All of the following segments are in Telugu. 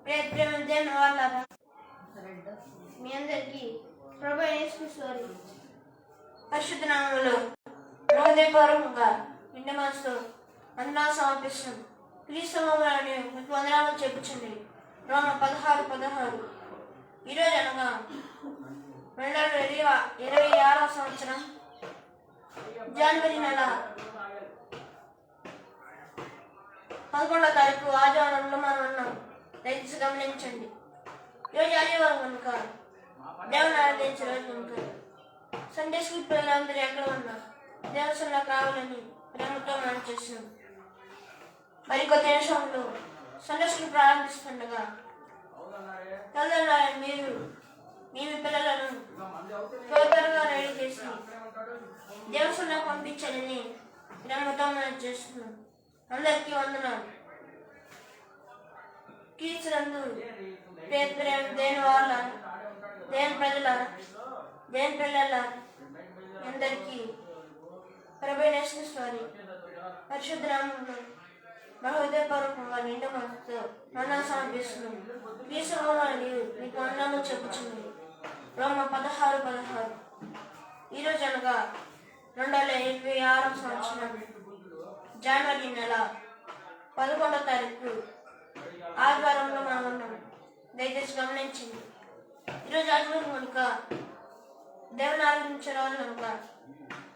ప్రేమ వాళ్ళారా మీ అందరికీ ప్రభువైన యేసుక్రీస్తు వారి పరిశుద్ధ నామములో హృదయపూర్వకంగా నిండు మనసుతో వందనాలు సమర్పిస్తున్నాం. క్రీస్తు నామములో మీకు వందనాలు చెప్పుచుంది. రోమ 16:16. ఈరోజు అనగా 2026 సంవత్సరం జనవరి నెల 11వ తారీఖు ఆదివారంలో మనం ఉన్నాం. దయచేసి గమనించండి. ఈరోజు ఆదివారం కనుక దేవుని ఆరాధించే రోజు కనుక సండే స్కూల్ పిల్లలందరూ ఎక్కడ ఉన్నారు దేవస్థానంలోకి రావాలని ప్రేమతో మనం చేస్తున్నాం. మరికొద్ది నిమిషంలో సండే స్కూల్ ప్రారంభిస్తుండగా తల్లిదండ్రులు మీరు మీ పిల్లలను త్వరగా రెడీ చేసి దేవస్థానంలోకి పంపించాలని ప్రేమతో మనం చేస్తున్నాం. అందరికీ వందనాలు. క్రీస్తునందు దేని వాళ్ళ దేని ప్రజల దేని పిల్లల అందరికీ ప్రభువైన యేసుక్రీస్తు వారి పరిశుద్ధ నామములో హృదయపూర్వకంగా నిండు మనసుతో వందనాలు సమర్పిస్తున్నాం. క్రీస్తు నామములో మీకు వందనాలు చెప్పుచున్నాం. రోమ 16:16. ఈరోజు అనగా 2026 సంవత్సరం జనవరి నెల 11వ తారీఖు ఆదివారంలో మనం ఉన్నాం. దయచేసి గమనించింది. ఈరోజు ఆదివారం కనుక దేవుని ఆరాధించే రోజు కనుక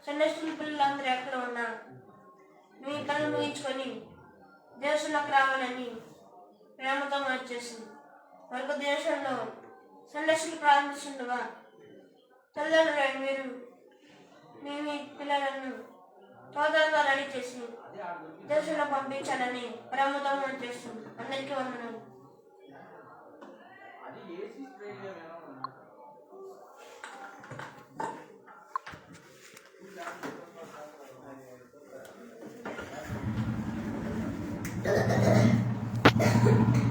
సండే స్కూల్ పిల్లలందరూ ఎక్కడ ఉన్నారు మీ కళ్ళు ముగించుకొని దేశంలోకి రావాలని ప్రేమతో మార్చేసింది. మరొక దేశంలో సండే స్కూల్ ప్రారంభిస్తుండగా తల్లిదండ్రులు మీరు మీ పిల్లలను తొందరగా రెడీ చేసి దేశంలో పంపించాలని ప్రేమతో చేస్తుంది. అందరికీ వందనాలు. Da da da da.